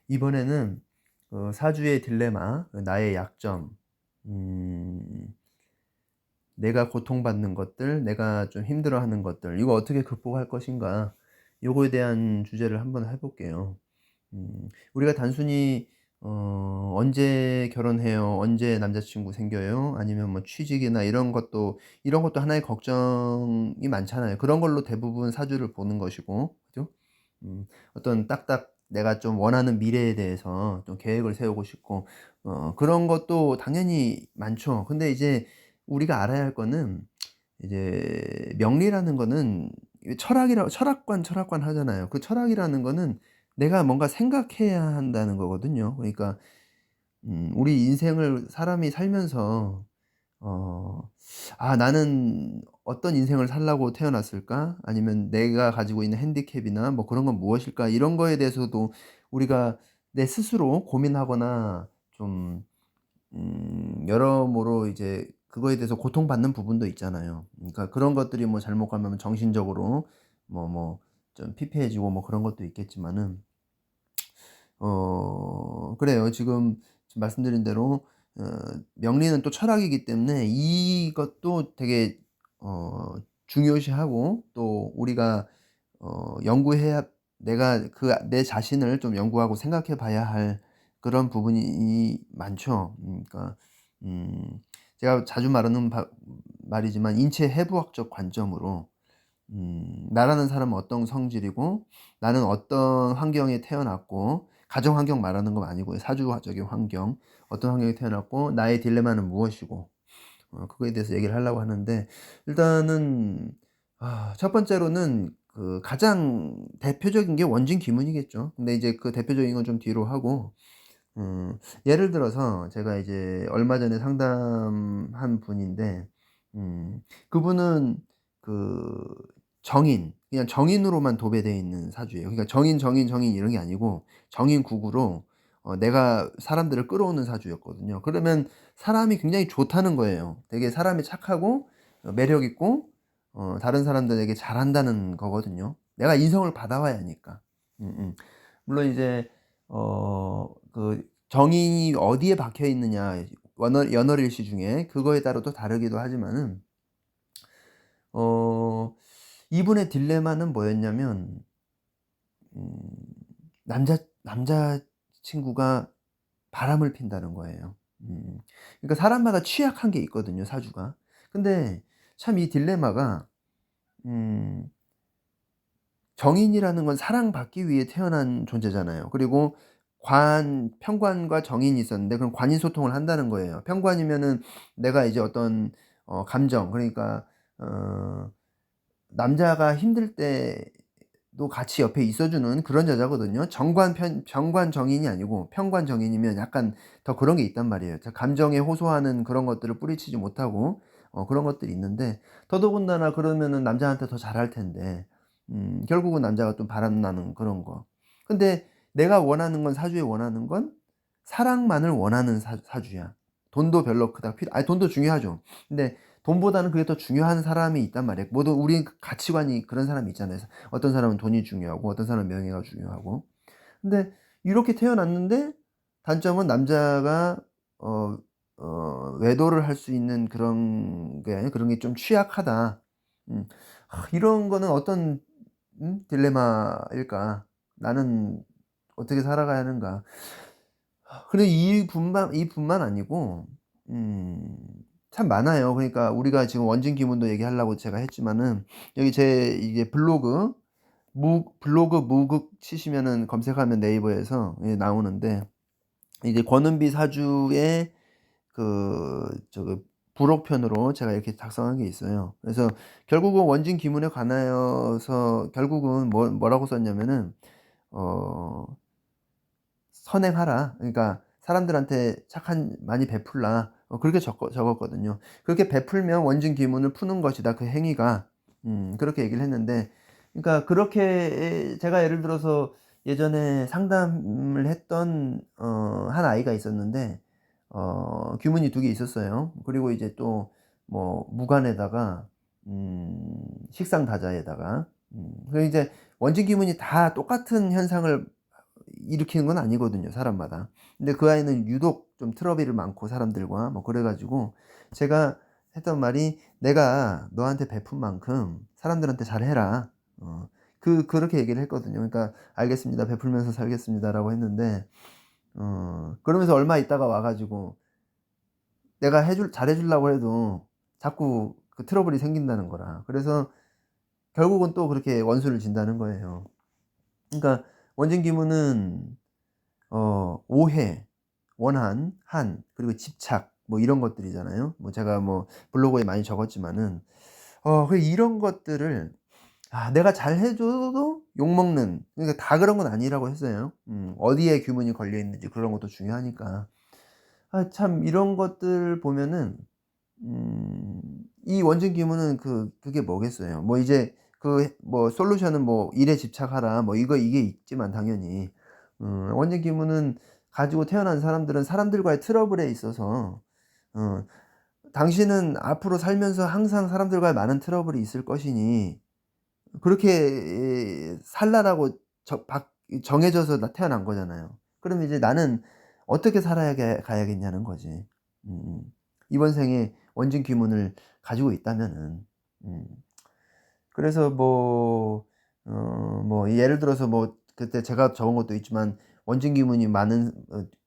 이번에는 사주의 딜레마, 나의 약점, 음, 내가 고통받는 것들, 내가 좀 힘들어하는 것들, 이거 어떻게 극복할 것인가, 요거에 대한 주제를 한번 해볼게요. 우리가 단순히 언제 결혼해요? 언제 남자친구 생겨요? 아니면 뭐 취직이나 이런 것도 하나의 걱정이 많잖아요. 그런 걸로 대부분 사주를 보는 것이고, 그죠? 어떤 딱딱 내가 좀 원하는 미래에 대해서 좀 계획을 세우고 싶고, 그런 것도 당연히 많죠. 근데 이제 우리가 알아야 할 거는, 이제 명리라는 거는 철학관 하잖아요. 그 철학이라는 거는 내가 뭔가 생각해야 한다는 거거든요. 그러니까 우리 인생을 사람이 살면서 어 '아 나는 어떤 인생을 살라고 태어났을까?' 아니면 '내가 가지고 있는 핸디캡이나 뭐 그런 건 무엇일까?' 이런 거에 대해서도 우리가 내 스스로 고민하거나 좀 여러모로 이제 그거에 대해서 고통받는 부분도 있잖아요. 그러니까 그런 것들이 뭐 잘못 가면 정신적으로 좀 피폐해지고 뭐 그런 것도 있겠지만은 그래요. 지금 말씀드린 대로 어 명리는 또 철학이기 때문에 이것도 되게 중요시하고, 또 우리가 연구해야, 내가 내 자신을 좀 연구하고 생각해 봐야 할 그런 부분이 많죠. 그러니까 음 제가 자주 말하는 말이지만, 인체 해부학적 관점으로 나라는 사람은 어떤 성질이고, 나는 어떤 환경에 태어났고, 가정 환경 말하는 건 아니고요. 사주적인 환경. 어떤 환경에 태어났고 나의 딜레마는 무엇이고, 그거에 대해서 얘기를 하려고 하는데, 일단은 첫 번째로는 그 가장 대표적인 게 원진 기문이겠죠. 근데 이제 그 대표적인 건 좀 뒤로 하고, 음 예를 들어서 제가 이제 얼마 전에 상담한 분인데, 그분은 그 그냥 정인으로만 도배되어 있는 사주예요. 그러니까 정인 이런 게 아니고 정인국으로 내가 사람들을 끌어오는 사주였거든요. 그러면 사람이 굉장히 좋다는 거예요. 되게 사람이 착하고 매력 있고 다른 사람들에게 잘한다는 거거든요. 내가 인성을 받아와야 하니까. 물론 이제 그 정인이 어디에 박혀 있느냐, 연월일시 중에 그거에 따라 또 다르기도 하지만은, 어 이분의 딜레마는 뭐였냐면, 음 남자 친구가 바람을 핀다는 거예요. 그러니까 사람마다 취약한 게 있거든요, 사주가. 근데 참 이 딜레마가, 음 정인이라는 건 사랑받기 위해 태어난 존재잖아요. 그리고 편관과 정인이 있었는데, 그럼 관인 소통을 한다는 거예요. 편관이면은 내가 이제 어떤 감정, 그러니까 어 남자가 힘들 때도 같이 옆에 있어 주는 그런 여자거든요. 정관 정인이 아니고 편관 정인이면 약간 더 그런 게 있단 말이에요. 감정에 호소하는 그런 것들을 뿌리치지 못하고 그런 것들이 있는데, 더더군다나 그러면은 남자한테 더 잘할 텐데 결국은 남자가 좀 바람 나는 그런 거. 근데 내가 원하는 건, 사주에 원하는 건 사랑만을 원하는 사주야. 돈도 별로 그닥 돈도 중요하죠. 근데 돈보다는 그게 더 중요한 사람이 있단 말이에요. 모두 우리 가치관이 그런 사람이 있잖아요. 어떤 사람은 돈이 중요하고 어떤 사람은 명예가 중요하고. 근데 이렇게 태어났는데, 단점은 남자가 어 외도를 할 수 있는 그런 게 좀 취약하다. 음. 이런 거는 어떤 딜레마일까? '나는 어떻게 살아가야 하는가?' 근데 이분만 아니고 음 참 많아요. 그러니까 우리가 지금 원진 기문도 얘기하려고 제가 했지만은, 여기 제 이게 블로그 무극 치시면은, 검색하면 네이버에서 예 나오는데, 이제 권은비 사주의 부록편으로 제가 이렇게 작성한 게 있어요. 그래서 결국은 원진 기문에 관하여서 결국은 뭐라고 썼냐면은 어 "선행하라." 그러니까 "사람들한테 많이 베풀라." 그렇게 적었거든요. "그렇게 베풀면 원진 기문을 푸는 것이다, 그 행위가." 그렇게 얘기를 했는데, 그러니까 그렇게 제가 예를 들어서 예전에 상담을 했던 한 아이가 있었는데, 규문이 2개 있었어요. 그리고 이제 또 뭐 무관에다가 식상다자에다가 그리고 이제 원진 기문이 다 똑같은 현상을 일으키는 건 아니거든요, 사람마다. 근데 그 아이는 유독 좀 트러블이 많고 사람들과 뭐 그래 가지고 제가 했던 말이 "내가 너한테 베푼 만큼 사람들한테 잘해라." 그렇게 얘기를 했거든요. 그러니까 "알겠습니다. 베풀면서 살겠습니다."라고 했는데 그러면서 얼마 있다가 와 가지고 내가 잘해 주려고 해도 자꾸 그 트러블이 생긴다는 거라. 그래서 결국은 또 그렇게 원수를 진다는 거예요. 그러니까 원진기문은 오해, 원한, 그리고 집착 뭐 이런 것들이잖아요. 뭐 제가 뭐 블로그에 많이 적었지만은 이런 것들을 내가 잘해 줘도 욕먹는, 그러니까 다 그런 건 아니라고 했어요. 어디에 규문이 걸려 있는지 그런 것도 중요하니까. 참 이런 것들 보면은 음 이 원진 기문은 그게 뭐겠어요. 뭐 이제 뭐 솔루션은 뭐 "일에 집착하라." 뭐 이게 있지만 당연히 원진 기문은 가지고 태어난 사람들은 사람들과의 트러블에 있어서 어 당신은 앞으로 살면서 항상 사람들과의 많은 트러블이 있을 것이니 그렇게 살라라고 정해져서 태어난 거잖아요. 그럼 이제 나는 어떻게 가야겠냐는 거지. 음음. 이번 생에 원진 귀문을 가지고 있다면은. 음. 그래서 뭐 예를 들어서 뭐 그때 제가 적은 것도 있지만 원진 귀문이 많은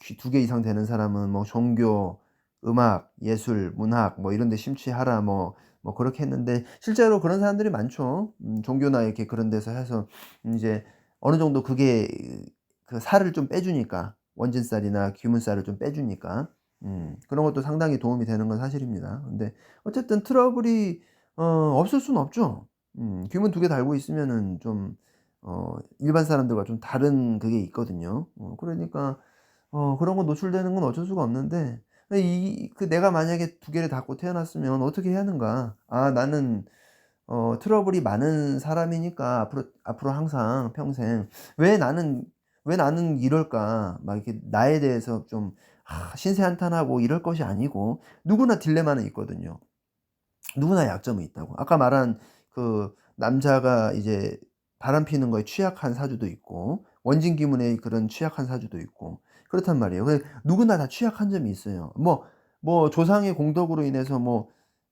귀 2개 이상 되는 사람은 뭐 종교, 음악, 예술, 문학 뭐 이런 데 심취하라 뭐 그렇게 했는데 실제로 그런 사람들이 많죠. 종교나 이렇게 그런 데서 해서 인제 어느 정도 그게 그 살을 좀 빼주니까 원진살이나 귀문살을 좀 빼주니까 그런 것도 상당히 도움이 되는 건 사실입니다. 근데 어쨌든 트러블이 없을 수는 없죠. 귀문 2개 달고 있으면은 좀 일반 사람들과 좀 다른 그게 있거든요. 그러니까 그런 거 노출되는 건 어쩔 수가 없는데 내가 만약에 2개를 닫고 태어났으면 어떻게 해야 하는가. 나는 트러블이 많은 사람이니까 앞으로 항상 평생 '왜 나는 이럴까?' 막 이렇게 나에 대해서 좀 신세한탄하고 이럴 것이 아니고 누구나 딜레마는 있거든요. 누구나 약점이 있다고. 아까 말한 남자가 이제 바람피는 거에 취약한 사주도 있고 원진 기문의 그런 취약한 사주도 있고 그렇단 말이에요. 누구나 다 취약한 점이 있어요. 뭐 조상의 공덕으로 인해서 뭐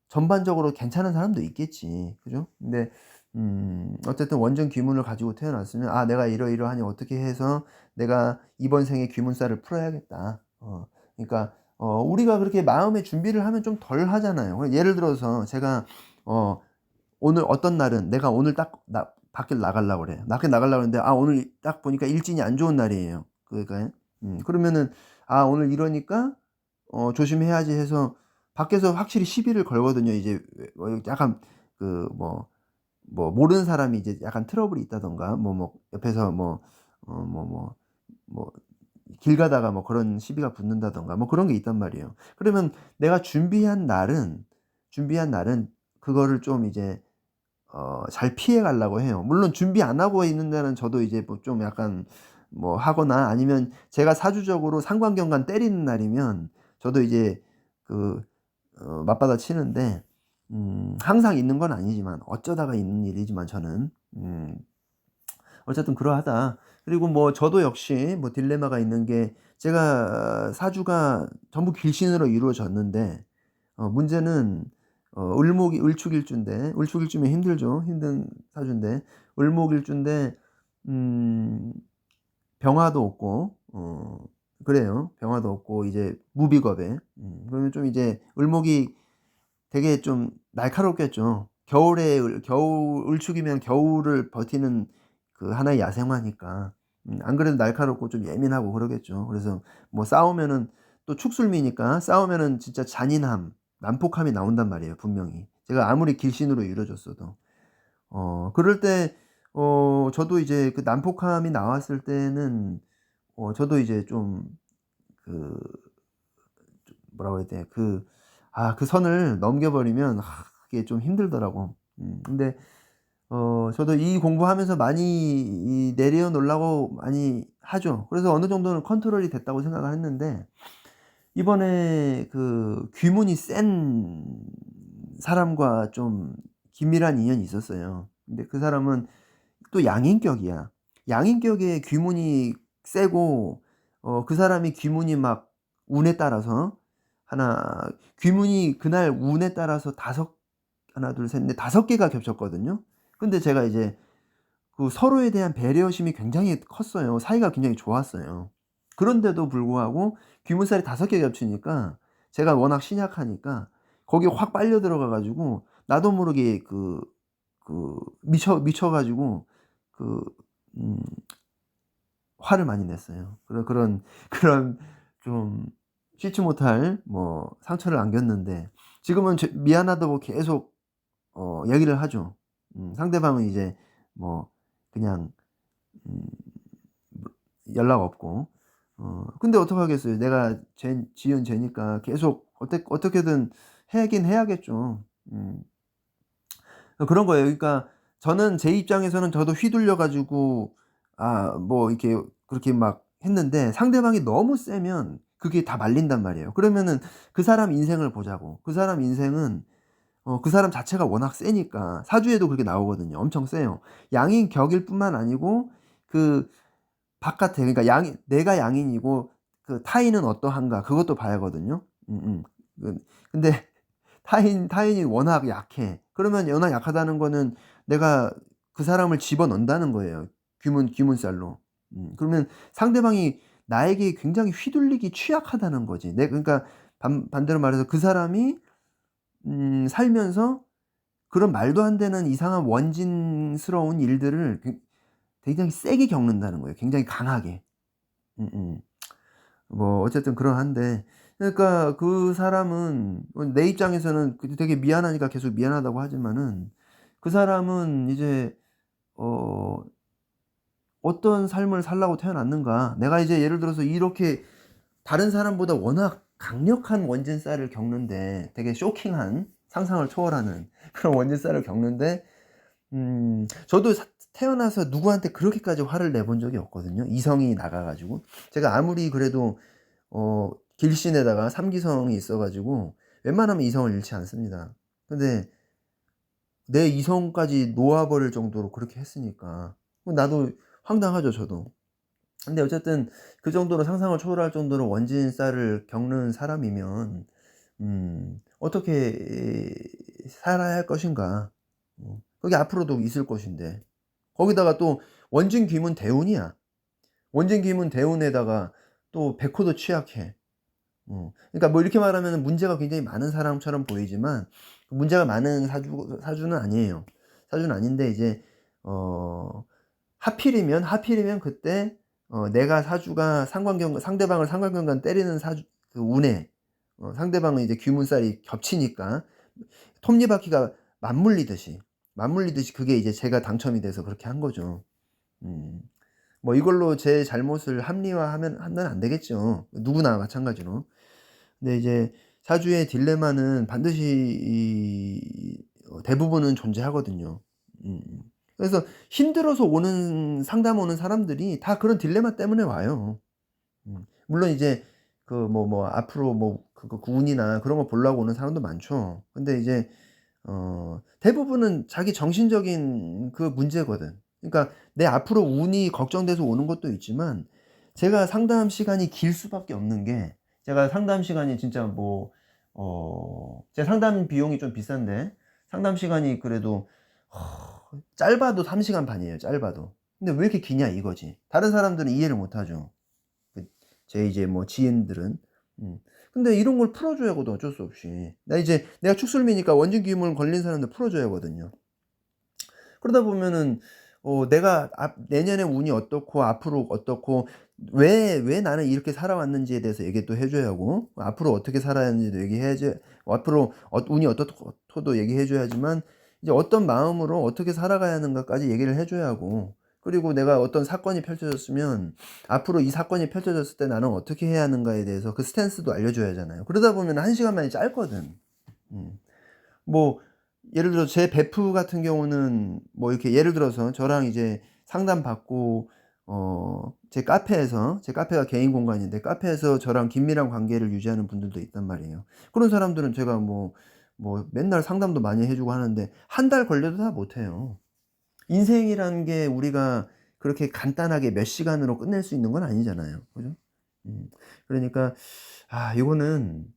전반적으로 괜찮은 사람도 있겠지. 그죠? 근데 어쨌든 원전 귀문을 가지고 태어났으면 '내가 이러이러하니 어떻게 해서 내가 이번 생에 귀문살을 풀어야겠다.' 그러니까 우리가 그렇게 마음의 준비를 하면 좀 덜 하잖아요. 예를 들어서 제가 어 오늘 어떤 날은 내가 오늘 딱 밖을 나가려고 그래요. 밖에 나가려고 그러는데 오늘 딱 보니까 일진이 안 좋은 날이에요. 그러니까 그러면은 오늘 이러니까 조심해야지 해서 밖에서 확실히 시비를 걸거든요. 이제 약간 모르는 사람이 이제 약간 트러블이 있다든가 옆에서 뭐 길 가다가 뭐 그런 시비가 붙는다든가 뭐 그런 게 있단 말이에요. 그러면 내가 준비한 날은 그거를 좀 이제 잘 피해 가려고 해요. 물론 준비 안 하고 있는 날은 저도 이제 뭐 좀 약간 하거나 아니면 제가 사주적으로 상관경관 때리는 날이면 저도 이제 그 맞받아 치는데 항상 있는 건 아니지만 어쩌다가 있는 일이지만 저는 어쨌든 그러하다. 그리고 뭐 저도 역시 뭐 딜레마가 있는 게 제가 사주가 전부 길신으로 이루어졌는데 문제는 을축일주면 힘들죠. 힘든 사주인데 을목일주인데 음 병화도 없고 그래요. 병화도 없고 이제 무비겁에 그러면 좀 이제 을목이 되게 좀 날카롭겠죠. 겨울 을축이면 겨울을 버티는 하나의 야생화니까. 안 그래도 날카롭고 좀 예민하고 그러겠죠. 그래서 뭐 싸우면은 또 축술미니까 싸우면은 진짜 잔인함, 난폭함이 나온단 말이에요, 분명히. 제가 아무리 길신으로 이루어졌어도. 그럴 때 저도 이제 그 난폭함이 나왔을 때는 저도 이제 좀 그 뭐라고 해야 돼? 그 선을 넘겨 버리면 그게 좀 힘들더라고. 근데 저도 이 공부하면서 많이 내려 놓으려고 많이 하죠. 그래서 어느 정도는 컨트롤이 됐다고 생각을 했는데 이번에 귀문이 센 사람과 좀 긴밀한 인연이 있었어요. 근데 그 사람은 또 양인격이야. 양인격에 귀문이 세고 그 사람이 귀문이 막 운에 따라서 하나 귀문이 그날 운에 따라서 하나 둘 셋 넷 5개가 겹쳤거든요. 근데 제가 이제 그 서로에 대한 배려심이 굉장히 컸어요. 사이가 굉장히 좋았어요. 그런데도 불구하고 귀문살이 5개 겹치니까 제가 워낙 신약하니까 거기에 확 빨려 들어가 가지고 나도 모르게 미쳐 가지고 그 음 화를 많이 냈어요. 그런 좀 씻지 못할 뭐 상처를 안겼는데 지금은 미안하다고 계속 얘기를 하죠. 상대방은 이제 뭐 그냥 음 뭐 연락 없고. 근데 어떡하겠어요. 내가 지은 죄니까 계속 어떻게든 하긴 해야겠죠. 음. 그런 거예요. 그러니까 저는 제 입장에서는 저도 휘둘려 가지고 뭐 이렇게 그렇게 막 했는데 상대방이 너무 세면 그게 다 말린단 말이에요. 그러면은 그 사람 인생을 보자고. 그 사람 인생은 그 사람 자체가 워낙 세니까 사주에도 그렇게 나오거든요. 엄청 세요. 양인 격일 뿐만 아니고 그 바깥에 그러니까 내가 양인이고 그 타인은 어떠한가 그것도 봐야거든요. 그 근데 타인이 워낙 약해. 그러면 워낙 약하다는 거는 내가 그 사람을 집어넣는다는 거예요, 귀문살로. 그러면 상대방이 나에게 굉장히 휘둘리기 취약하다는 거지. 그러니까 반대로 말해서 그 사람이 살면서 그런 말도 안 되는 이상한 원진스러운 일들을 굉장히 세게 겪는다는 거예요, 굉장히 강하게. 음음. 뭐 어쨌든 그러한데 그러니까 그 사람은 내 입장에서는 되게 미안하니까 계속 미안하다고 하지만은 그 사람은 이제 어 '어떤 삶을 살라고 태어났는가.' 내가 이제 예를 들어서 이렇게 다른 사람보다 워낙 강력한 원진살을 겪는데 되게 쇼킹한 상상을 초월하는 그런 원진살을 겪는데 저도 태어나서 누구한테 그렇게까지 화를 내본 적이 없거든요, 이성이 나가 가지고. 제가 아무리 그래도 길신에다가 삼기성이 있어 가지고 웬만하면 이성을 잃지 않습니다. 근데 내 이성까지 놓아 버릴 정도로 그렇게 했으니까 나도 황당하죠, 저도. 근데 어쨌든 그 정도로 상상을 초월할 정도로 원진살을 겪는 사람이면 어떻게 살아야 할 것인가. 그게 앞으로도 있을 것인데. 거기다가 또 원진 귀문 대운이야. 원진 귀문 대운에다가 또 백호도 취약해. 그러니까 뭐 이렇게 말하면은 문제가 굉장히 많은 사람처럼 보이지만 문제가 많은 사주는 아니에요. 사주는 아닌데 이제 어 하필이면 그때 내가 사주가 상대방을 상관경관 때리는 사주 그 운에 상대방은 이제 귀문살이 겹치니까 톱니바퀴가 맞물리듯이 그게 이제 제가 당첨이 돼서 그렇게 한 거죠. 음. 뭐 이걸로 제 잘못을 하면 안 되겠죠. 누구나 마찬가지로. 근데 이제 사주의 딜레마는 반드시 대부분은 존재하거든요. 음. 그래서 힘들어서 상담 오는 사람들이 다 그런 딜레마 때문에 와요. 물론 이제 앞으로 그 운이나 그런 거 보려고 오는 사람도 많죠. 근데 이제 대부분은 자기 정신적인 그 문제거든. 그러니까 내 앞으로 운이 걱정돼서 오는 것도 있지만 제가 상담 시간이 길 수밖에 없는 게 제가 상담 시간이 진짜 제 상담 비용이 좀 비싼데 상담 시간이 그래도 짧아도 3 시간 반이에요, 짧아도. 근데 왜 이렇게 기냐 이거지. 다른 사람들은 이해를 못 하죠. 제 이제 지인들은. 근데 이런 걸 풀어 줘야 하거든 어쩔 수 없이. 내가 축술미니까 원진기물 걸린 사람들 풀어 줘야 하거든요. 그러다 보면은 내가 내년에 운이 어떻고 앞으로 어떻고 왜 나는 이렇게 살아왔는지에 대해서 얘기 또 해 줘야 하고 앞으로 어떻게 살아야 하는지도 얘기해 줘 앞으로 운이 어떻고도 얘기해 줘야지만 이제 어떤 마음으로 어떻게 살아가야 하는가까지 얘기를 해 줘야 하고 그리고 내가 어떤 사건이 펼쳐졌으면 앞으로 이 사건이 펼쳐졌을 때 나는 어떻게 해야 하는가에 대해서 그 스탠스도 알려 줘야 하잖아요. 그러다 보면 1 시간만이 짧거든. 음. 뭐 예를 들어 제 베프 같은 경우는 이렇게 예를 들어서 저랑 이제 상담받고 제 카페가 개인 공간인데 카페에서 저랑 긴밀한 관계를 유지하는 분들도 있단 말이에요. 그런 사람들은 제가 맨날 상담도 많이 해 주고 하는데 한 달 걸려도 다 못 해요. 인생이라는 게 우리가 그렇게 간단하게 몇 시간으로 끝낼 수 있는 건 아니잖아요. 그죠? 그러니까 이거는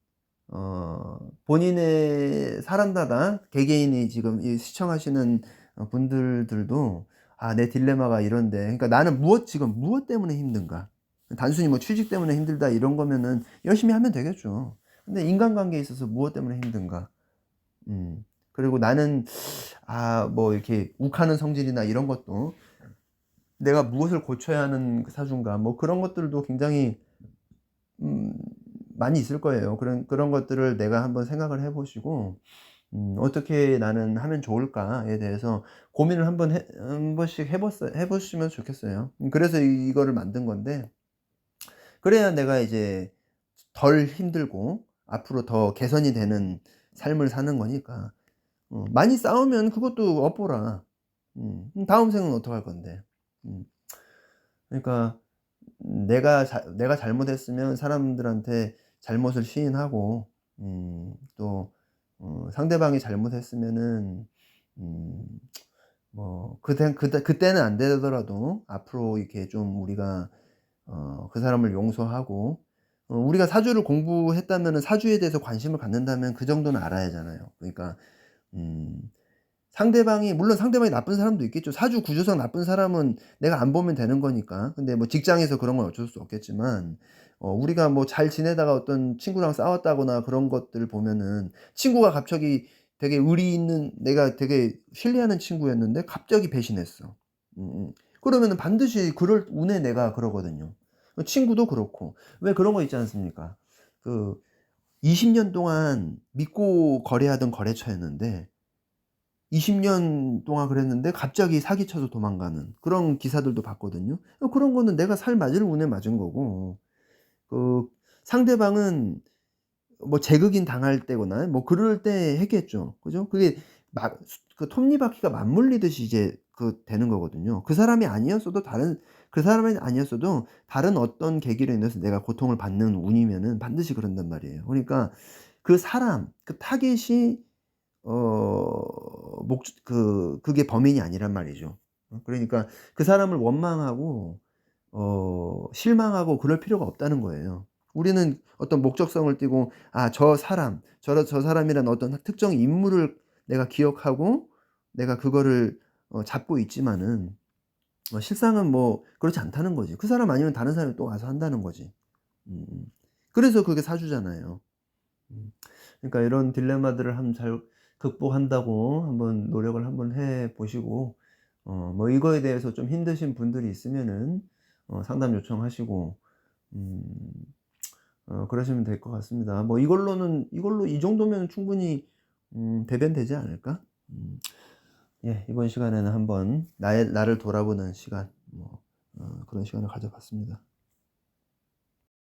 본인의 사람마다 개개인이 지금 이 시청하시는 분들도 내 딜레마가 이런데, 그러니까 나는 지금 무엇 때문에 힘든가? 단순히 뭐 취직 때문에 힘들다 이런 거면은 열심히 하면 되겠죠. 근데 인간관계에 있어서 무엇 때문에 힘든가? 그리고 나는 뭐 이렇게 욱하는 성질이나 이런 것도 내가 무엇을 고쳐야 하는 그 사주인가, 뭐 그런 것들도 굉장히 음 많이 있을 거예요. 그런 것들을 내가 한번 생각을 해 보시고 '어떻게 나는 하면 좋을까.'에 대해서 고민을 한 번씩 해 보시면 좋겠어요. 그래서 이거를 만든 건데, 그래야 내가 이제 덜 힘들고 앞으로 더 개선이 되는 삶을 사는 거니까. 많이 싸우면 그것도 업보라. 다음 생은 어떡할 건데. 음 그러니까 내가 잘못했으면 사람들한테 잘못을 시인하고, 또 상대방이 잘못했으면은 음 그때는 안 되더라도 앞으로 이렇게 좀 우리가 그 사람을 용서하고, 우리가 사주를 공부했다면은 사주에 대해서 관심을 갖는다면 그 정도는 알아야 하잖아요. 그러니까 음 상대방이, 물론 상대방이 나쁜 사람도 있겠죠. 사주 구조상 나쁜 사람은 내가 안 보면 되는 거니까. 근데 뭐 직장에서 그런 건 어쩔 수 없겠지만, 우리가 뭐 잘 지내다가 어떤 친구랑 싸웠다거나 그런 것들을 보면은, 친구가 갑자기 되게 의리 있는, 내가 되게 신뢰하는 친구였는데 갑자기 배신했어. 그러면은 반드시 그럴 운에 내가 그러거든요. 친구도 그렇고. 왜 그런 거 있지 않습니까? 그 20년 동안 믿고 거래하던 거래처였는데 20년 동안 그랬는데 갑자기 사기쳐서 도망가는 그런 기사들도 봤거든요. 그런 거는 내가 맞을 운에 맞은 거고, 그 상대방은 뭐 제극인 당할 때거나 뭐 그럴 때 했겠죠. 그죠? 그게 막 톱니바퀴가 맞물리듯이 이제 되는 거거든요. 그 사람이 아니었어도 다른 어떤 계기로 인해서 내가 고통을 받는 운이면은 반드시 그런단 말이에요. 그러니까 그 타겟이 그게 범인이 아니란 말이죠. 그러니까 그 사람을 원망하고 실망하고 그럴 필요가 없다는 거예요. 우리는 어떤 목적성을 띠고 저 사람이라는 어떤 특정 인물을 내가 기억하고 내가 그거를 잡고 있지만은, 실상은 뭐 그렇지 않다는 거지. 그 사람 아니면 다른 사람이 또 와서 한다는 거지. 음음. 그래서 그게 사주잖아요. 음. 그러니까 이런 딜레마들을 한번 잘 극복한다고 한번 노력을 한번 해 보시고, 뭐 이거에 대해서 좀 힘드신 분들이 있으면은 상담 요청하시고, 음 그러시면 될 것 같습니다. 뭐 이걸로 이 정도면 충분히 대변되지 않을까? 음 예, 이번 시간에는 한번 나를 돌아보는 시간, 그런 시간을 가져 봤습니다.